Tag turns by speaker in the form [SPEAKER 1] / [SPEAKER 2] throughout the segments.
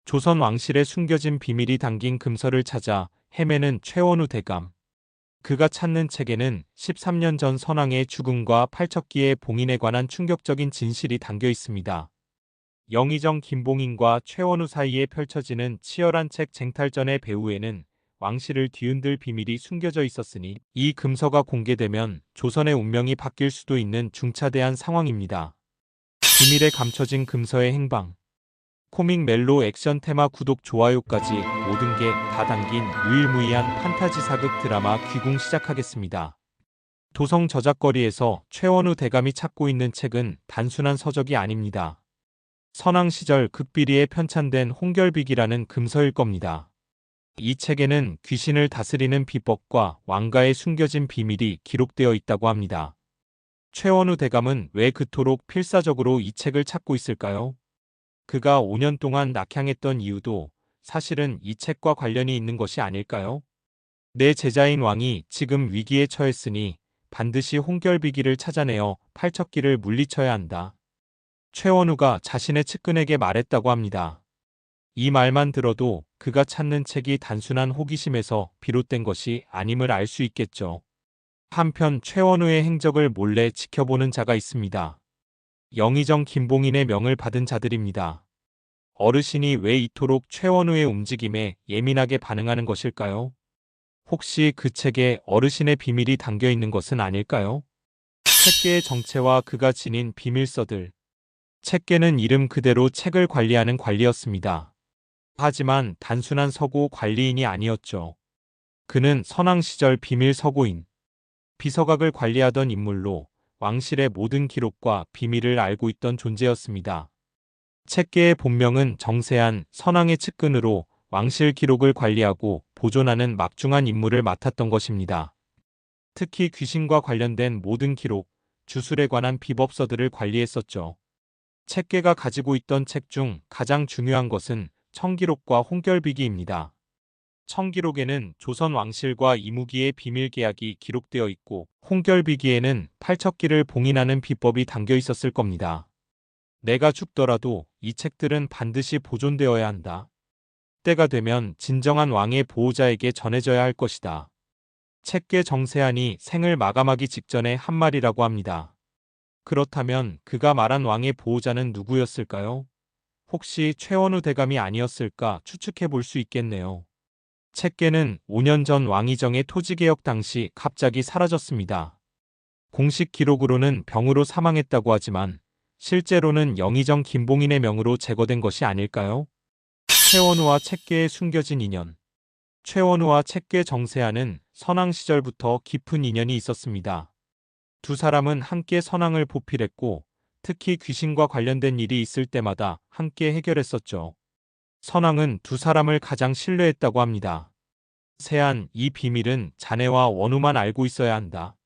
[SPEAKER 1] 조선 왕실에 숨겨진 비밀이 담긴 금서를 찾아 헤매는 최원우 대감. 그가 찾는 책에는 13년 전 선왕의 죽음과 팔척기의 봉인에 관한 충격적인 진실이 담겨 있습니다. 영의정 김봉인과 최원우 사이에 펼쳐지는 치열한 책 쟁탈전의 배후에는 왕실을 뒤흔들 비밀이 숨겨져 있었으니 이 금서가 공개되면 조선의 운명이 바뀔 수도 있는 중차대한 상황입니다. 비밀에 감춰진 금서의 행방. 코믹 멜로 액션 테마 구독 좋아요까지 모든 게 다 담긴 유일무이한 판타지 사극 드라마 귀궁 시작하겠습니다. 도성 저작거리에서 최원우 대감이 찾고 있는 책은 단순한 서적이 아닙니다. 선왕 시절 극비리에 편찬된 홍결비기라는 금서일 겁니다. 이 책에는 귀신을 다스리는 비법과 왕가의 숨겨진 비밀이 기록되어 있다고 합니다. 최원우 대감은 왜 그토록 필사적으로 이 책을 찾고 있을까요? 그가 5년 동안 낙향했던 이유도 사실은 이 책과 관련이 있는 것이 아닐까요? 내 제자인 왕이 지금 위기에 처했으니 반드시 홍결비기를 찾아내어 팔척기를 물리쳐야 한다. 최원우가 자신의 측근에게 말했다고 합니다. 이 말만 들어도 그가 찾는 책이 단순한 호기심에서 비롯된 것이 아님을 알 수 있겠죠. 한편 최원우의 행적을 몰래 지켜보는 자가 있습니다. 영의정 김봉인의 명을 받은 자들입니다. 어르신이 왜 이토록 최원우의 움직임에 예민하게 반응하는 것일까요? 혹시 그 책에 어르신의 비밀이 담겨 있는 것은 아닐까요? 책계의 정체와 그가 지닌 비밀서들. 책계는 이름 그대로 책을 관리하는 관리였습니다. 하지만 단순한 서고 관리인이 아니었죠. 그는 선왕 시절 비밀 서고인, 비서각을 관리하던 인물로 왕실의 모든 기록과 비밀을 알고 있던 존재였습니다. 책계의 본명은 정세한, 선왕의 측근으로 왕실 기록을 관리하고 보존하는 막중한 임무를 맡았던 것입니다. 특히 귀신과 관련된 모든 기록, 주술에 관한 비법서들을 관리했었죠. 책계가 가지고 있던 책 중 가장 중요한 것은 청기록과 홍결비기입니다. 청기록에는 조선 왕실과 이무기의 비밀 계약이 기록되어 있고 홍결비기에는 팔척기를 봉인하는 비법이 담겨 있었을 겁니다. 내가 죽더라도 이 책들은 반드시 보존되어야 한다. 때가 되면 진정한 왕의 보호자에게 전해져야 할 것이다. 책계 정세한이 생을 마감하기 직전에 한 말이라고 합니다. 그렇다면 그가 말한 왕의 보호자는 누구였을까요? 혹시 최원우 대감이 아니었을까 추측해 볼 수 있겠네요. 책계는 5년 전 왕의정의 토지개혁 당시 갑자기 사라졌습니다. 공식 기록으로는 병으로 사망했다고 하지만 실제로는 영의정 김봉인의 명으로 제거된 것이 아닐까요? 최원우와 책계의 숨겨진 인연. 최원우와 책계 정세한은 선왕 시절부터 깊은 인연이 있었습니다. 두 사람은 함께 선왕을 보필했고 특히 귀신과 관련된 일이 있을 때마다 함께 해결했었죠. 선왕은 두 사람을 가장 신뢰했다고 합니다. 세한, 이 비밀은 자네와 원우만 알고 있어야 한다.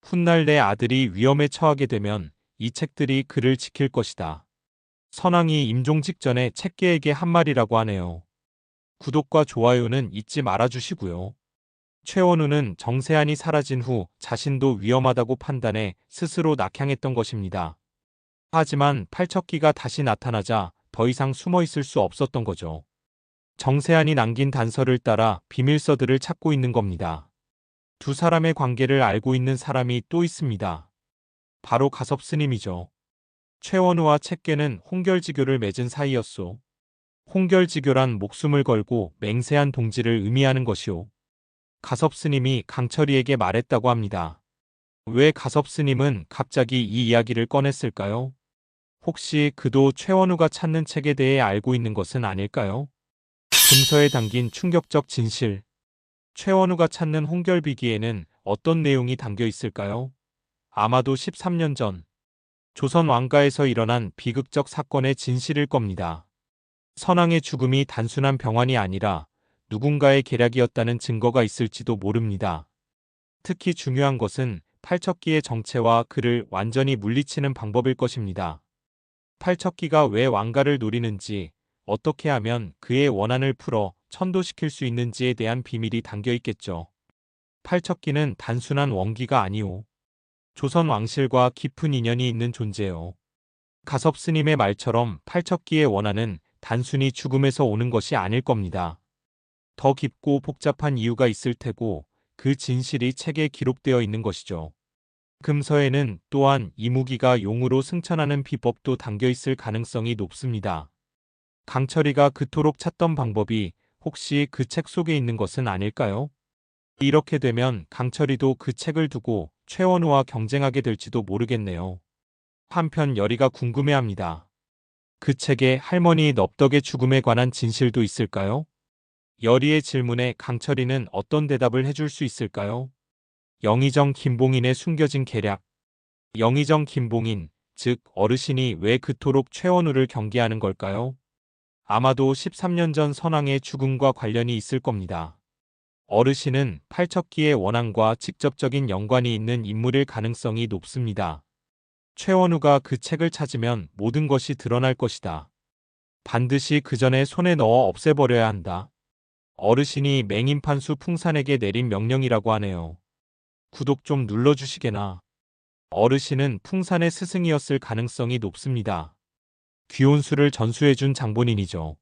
[SPEAKER 1] 훗날 내 아들이 위험에 처하게 되면 이 책들이 그를 지킬 것이다. 선왕이 임종 직전에 책계에게 한 말이라고 하네요. 구독과 좋아요는 잊지 말아주시고요. 최원우는 정세한이 사라진 후 자신도 위험하다고 판단해 스스로 낙향했던 것입니다. 하지만 팔척기가 다시 나타나자 더 이상 숨어 있을 수 없었던 거죠. 정세한이 남긴 단서를 따라 비밀서들을 찾고 있는 겁니다. 두 사람의 관계를 알고 있는 사람이 또 있습니다. 바로 가섭스님이죠. 최원우와 책계는 홍결지교를 맺은 사이였소. 홍결지교란 목숨을 걸고 맹세한 동지를 의미하는 것이오. 가섭스님이 강철이에게 말했다고 합니다. 왜 가섭스님은 갑자기 이 이야기를 꺼냈을까요? 혹시 그도 최원우가 찾는 책에 대해 알고 있는 것은 아닐까요? 금서에 담긴 충격적 진실. 최원우가 찾는 홍결비기에는 어떤 내용이 담겨 있을까요? 아마도 13년 전 조선 왕가에서 일어난 비극적 사건의 진실일 겁니다. 선왕의 죽음이 단순한 병환이 아니라 누군가의 계략이었다는 증거가 있을지도 모릅니다. 특히 중요한 것은 팔척기의 정체와 그를 완전히 물리치는 방법일 것입니다. 팔척기가 왜 왕가를 노리는지, 어떻게 하면 그의 원한을 풀어 천도시킬 수 있는지에 대한 비밀이 담겨 있겠죠. 팔척기는 단순한 원기가 아니오. 조선 왕실과 깊은 인연이 있는 존재요. 가섭스님의 말처럼 팔척기의 원한은 단순히 죽음에서 오는 것이 아닐 겁니다. 더 깊고 복잡한 이유가 있을 테고 그 진실이 책에 기록되어 있는 것이죠. 금서에는 또한 이무기가 용으로 승천하는 비법도 담겨 있을 가능성이 높습니다. 강철이가 그토록 찾던 방법이 혹시 그 책 속에 있는 것은 아닐까요? 이렇게 되면 강철이도 그 책을 두고 최원우와 경쟁하게 될지도 모르겠네요. 한편 열이가 궁금해합니다. 그 책에 할머니 넙덕의 죽음에 관한 진실도 있을까요? 열이의 질문에 강철이는 어떤 대답을 해줄 수 있을까요? 영의정 김봉인의 숨겨진 계략. 영의정 김봉인, 즉 어르신이 왜 그토록 최원우를 경계하는 걸까요? 아마도 13년 전 선왕의 죽음과 관련이 있을 겁니다. 어르신은 팔척기의 원앙과 직접적인 연관이 있는 인물일 가능성이 높습니다. 최원우가 그 책을 찾으면 모든 것이 드러날 것이다. 반드시 그 전에 손에 넣어 없애버려야 한다. 어르신이 맹인판수 풍산에게 내린 명령이라고 하네요. 구독 좀 눌러주시게나. 어르신은 풍산의 스승이었을 가능성이 높습니다. 귀혼수를 전수해준 장본인이죠.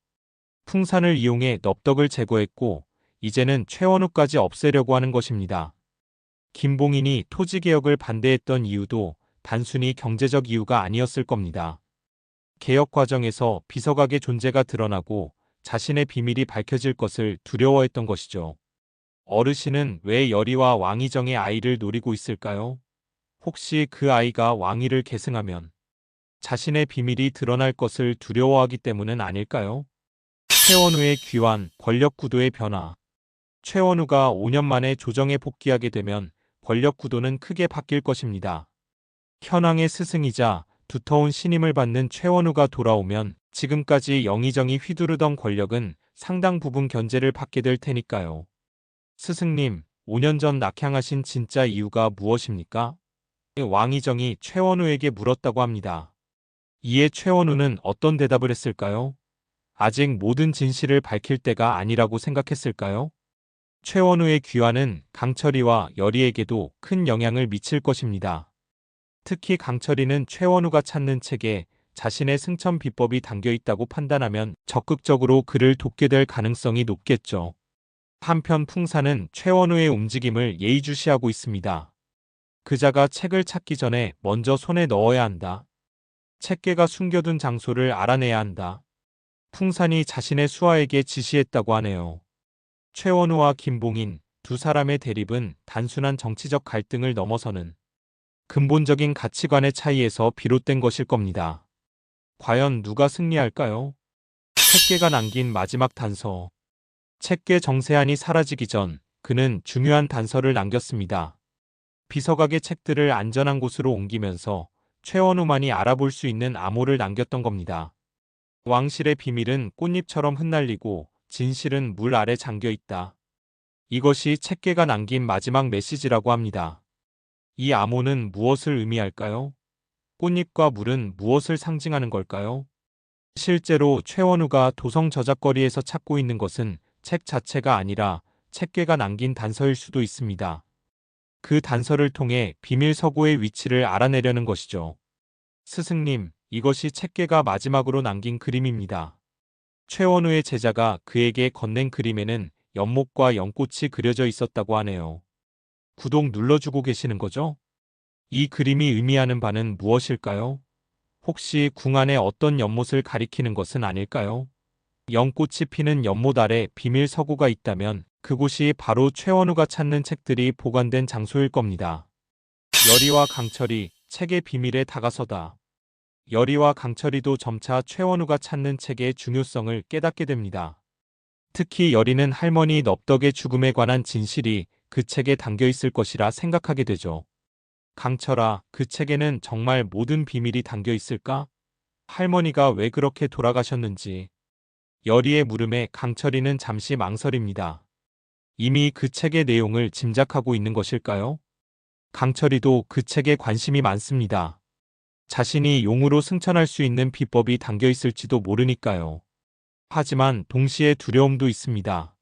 [SPEAKER 1] 풍산을 이용해 넙덕을 제거했고 이제는 최원우까지 없애려고 하는 것입니다. 김봉인이 토지개혁을 반대했던 이유도 단순히 경제적 이유가 아니었을 겁니다. 개혁 과정에서 비서각의 존재가 드러나고 자신의 비밀이 밝혀질 것을 두려워했던 것이죠. 어르신은 왜 열이와 왕의정의 아이를 노리고 있을까요? 혹시 그 아이가 왕위를 계승하면 자신의 비밀이 드러날 것을 두려워하기 때문은 아닐까요? 최원우의 귀환, 권력 구도의 변화. 최원우가 5년 만에 조정에 복귀하게 되면 권력 구도는 크게 바뀔 것입니다. 현황의 스승이자 두터운 신임을 받는 최원우가 돌아오면 지금까지 영의정이 휘두르던 권력은 상당 부분 견제를 받게 될 테니까요. 스승님, 5년 전 낙향하신 진짜 이유가 무엇입니까? 왕의정이 최원우에게 물었다고 합니다. 이에 최원우는 어떤 대답을 했을까요? 아직 모든 진실을 밝힐 때가 아니라고 생각했을까요? 최원우의 귀환은 강철이와 열이에게도 큰 영향을 미칠 것입니다. 특히 강철이는 최원우가 찾는 책에 자신의 승천 비법이 담겨 있다고 판단하면 적극적으로 그를 돕게 될 가능성이 높겠죠. 한편 풍사는 최원우의 움직임을 예의주시하고 있습니다. 그자가 책을 찾기 전에 먼저 손에 넣어야 한다. 책계가 숨겨둔 장소를 알아내야 한다. 풍산이 자신의 수하에게 지시했다고 하네요. 최원우와 김봉인 두 사람의 대립은 단순한 정치적 갈등을 넘어서는 근본적인 가치관의 차이에서 비롯된 것일 겁니다. 과연 누가 승리할까요? 책계가 남긴 마지막 단서. 책계 정세한이 사라지기 전 그는 중요한 단서를 남겼습니다. 비서각의 책들을 안전한 곳으로 옮기면서 최원우만이 알아볼 수 있는 암호를 남겼던 겁니다. 왕실의 비밀은 꽃잎처럼 흩날리고 진실은 물 아래 잠겨 있다. 이것이 책계가 남긴 마지막 메시지라고 합니다. 이 암호는 무엇을 의미할까요? 꽃잎과 물은 무엇을 상징하는 걸까요? 실제로 최원우가 도성 저작거리에서 찾고 있는 것은 책 자체가 아니라 책계가 남긴 단서일 수도 있습니다. 그 단서를 통해 비밀 서고의 위치를 알아내려는 것이죠. 스승님, 이것이 책계가 마지막으로 남긴 그림입니다. 최원우의 제자가 그에게 건넨 그림에는 연못과 연꽃이 그려져 있었다고 하네요. 구독 눌러주고 계시는 거죠? 이 그림이 의미하는 바는 무엇일까요? 혹시 궁 안에 어떤 연못을 가리키는 것은 아닐까요? 연꽃이 피는 연못 아래 비밀 서고가 있다면 그곳이 바로 최원우가 찾는 책들이 보관된 장소일 겁니다. 열이와 강철이 책의 비밀에 다가서다. 열이와 강철이도 점차 최원우가 찾는 책의 중요성을 깨닫게 됩니다. 특히 열이는 할머니 넙덕의 죽음에 관한 진실이 그 책에 담겨 있을 것이라 생각하게 되죠. 강철아, 그 책에는 정말 모든 비밀이 담겨 있을까? 할머니가 왜 그렇게 돌아가셨는지. 열이의 물음에 강철이는 잠시 망설입니다. 이미 그 책의 내용을 짐작하고 있는 것일까요? 강철이도 그 책에 관심이 많습니다. 자신이 용으로 승천할 수 있는 비법이 담겨 있을지도 모르니까요. 하지만 동시에 두려움도 있습니다.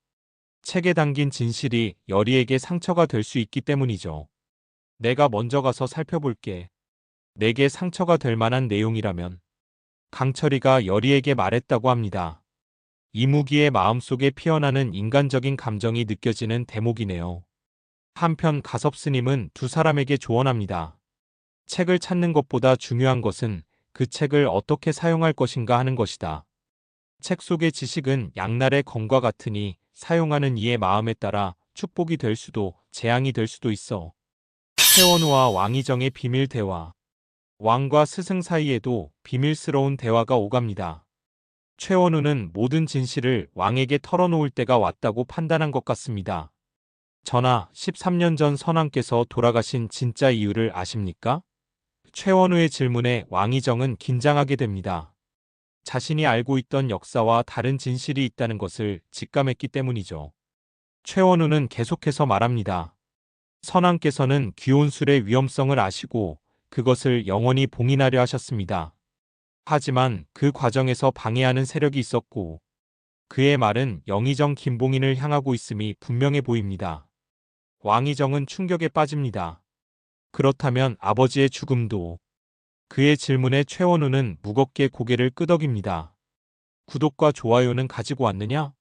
[SPEAKER 1] 책에 담긴 진실이 열이에게 상처가 될 수 있기 때문이죠. 내가 먼저 가서 살펴볼게. 내게 상처가 될 만한 내용이라면 강철이가 여리에게 말했다고 합니다. 이무기의 마음속에 피어나는 인간적인 감정이 느껴지는 대목이네요. 한편 가섭스님은 두 사람에게 조언합니다. 책을 찾는 것보다 중요한 것은 그 책을 어떻게 사용할 것인가 하는 것이다. 책 속의 지식은 양날의 검과 같으니 사용하는 이의 마음에 따라 축복이 될 수도 재앙이 될 수도 있어. 최원우와 왕희정의 비밀 대화. 왕과 스승 사이에도 비밀스러운 대화가 오갑니다. 최원우는 모든 진실을 왕에게 털어놓을 때가 왔다고 판단한 것 같습니다. 전하, 13년 전 선왕께서 돌아가신 진짜 이유를 아십니까? 최원우의 질문에 왕희정은 긴장하게 됩니다. 자신이 알고 있던 역사와 다른 진실이 있다는 것을 직감했기 때문이죠. 최원우는 계속해서 말합니다. 선왕께서는 귀온술의 위험성을 아시고 그것을 영원히 봉인하려 하셨습니다. 하지만 그 과정에서 방해하는 세력이 있었고 그의 말은 영의정 김봉인을 향하고 있음이 분명해 보입니다. 왕의정은 충격에 빠집니다. 그렇다면 아버지의 죽음도? 그의 질문에 최원우는 무겁게 고개를 끄덕입니다. 구독과 좋아요는 가지고 왔느냐?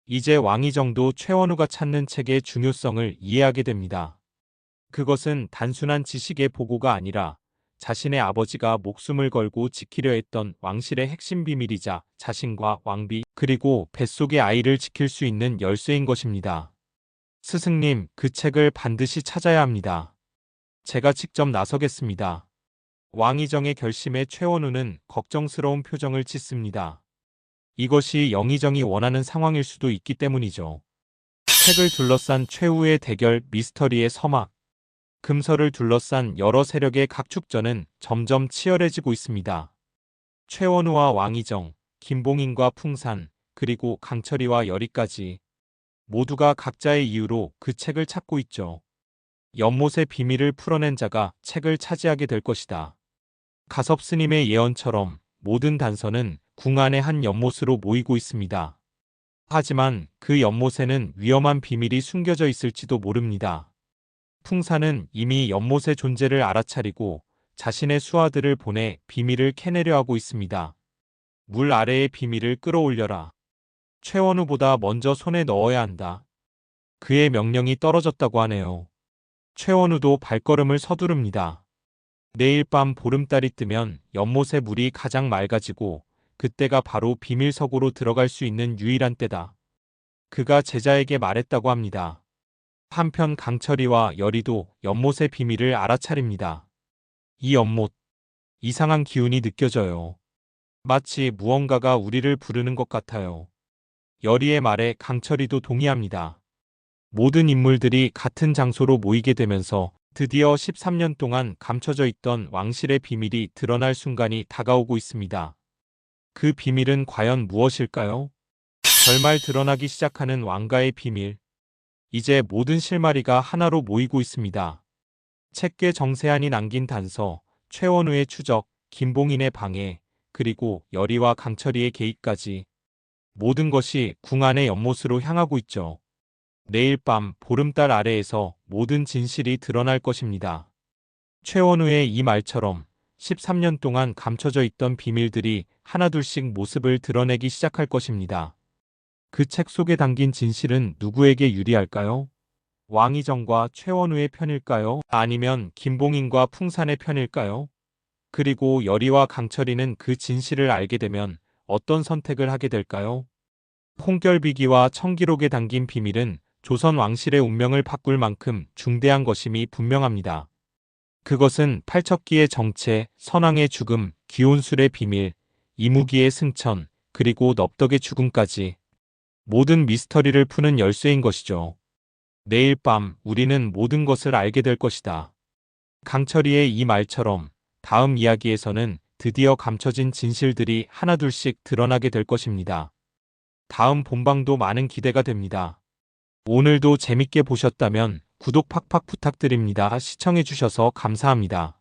[SPEAKER 1] 이제 왕의정도 최원우가 찾는 책의 중요성을 이해하게 됩니다. 그것은 단순한 지식의 보고가 아니라 자신의 아버지가 목숨을 걸고 지키려 했던 왕실의 핵심 비밀이자 자신과 왕비 그리고 뱃속의 아이를 지킬 수 있는 열쇠인 것입니다. 스승님, 그 책을 반드시 찾아야 합니다. 제가 직접 나서겠습니다. 왕의정의 결심에 최원우는 걱정스러운 표정을 짓습니다. 이것이 영의정이 원하는 상황일 수도 있기 때문이죠. 책을 둘러싼 최후의 대결 미스터리의 서막. 금서를 둘러싼 여러 세력의 각축전은 점점 치열해지고 있습니다. 최원우와 왕의정, 김봉인과 풍산, 그리고 강철이와 여리까지 모두가 각자의 이유로 그 책을 찾고 있죠. 연못의 비밀을 풀어낸 자가 책을 차지하게 될 것이다. 가섭스님의 예언처럼 모든 단서는 궁 안의 한 연못으로 모이고 있습니다. 하지만 그 연못에는 위험한 비밀이 숨겨져 있을지도 모릅니다. 풍산은 이미 연못의 존재를 알아차리고 자신의 수하들을 보내 비밀을 캐내려 하고 있습니다. 물 아래의 비밀을 끌어올려라. 최원우보다 먼저 손에 넣어야 한다. 그의 명령이 떨어졌다고 하네요. 최원우도 발걸음을 서두릅니다. 내일 밤 보름달이 뜨면 연못의 물이 가장 맑아지고 그때가 바로 비밀석으로 들어갈 수 있는 유일한 때다. 그가 제자에게 말했다고 합니다. 한편 강철이와 여리도 연못의 비밀을 알아차립니다. 이 연못, 이상한 기운이 느껴져요. 마치 무언가가 우리를 부르는 것 같아요. 여리의 말에 강철이도 동의합니다. 모든 인물들이 같은 장소로 모이게 되면서 드디어 13년 동안 감춰져 있던 왕실의 비밀이 드러날 순간이 다가오고 있습니다. 그 비밀은 과연 무엇일까요? 결말 드러나기 시작하는 왕가의 비밀. 이제 모든 실마리가 하나로 모이고 있습니다. 책괴 정세한이 남긴 단서, 최원우의 추적, 김봉인의 방해, 그리고 여리와 강철이의 개입까지 모든 것이 궁 안의 연못으로 향하고 있죠. 내일 밤 보름달 아래에서 모든 진실이 드러날 것입니다. 최원우의 이 말처럼 13년 동안 감춰져 있던 비밀들이 하나둘씩 모습을 드러내기 시작할 것입니다. 그 책 속에 담긴 진실은 누구에게 유리할까요? 왕의정과 최원우의 편일까요? 아니면 김봉인과 풍산의 편일까요? 그리고 여리와 강철이는 그 진실을 알게 되면 어떤 선택을 하게 될까요? 홍결비기와 청기록에 담긴 비밀은 조선 왕실의 운명을 바꿀 만큼 중대한 것임이 분명합니다. 그것은 팔척기의 정체, 선왕의 죽음, 귀온술의 비밀, 이무기의 승천, 그리고 넙덕의 죽음까지 모든 미스터리를 푸는 열쇠인 것이죠. 내일 밤 우리는 모든 것을 알게 될 것이다. 강철이의 이 말처럼 다음 이야기에서는 드디어 감춰진 진실들이 하나둘씩 드러나게 될 것입니다. 다음 본방도 많은 기대가 됩니다. 오늘도 재밌게 보셨다면 구독 팍팍 부탁드립니다. 시청해주셔서 감사합니다.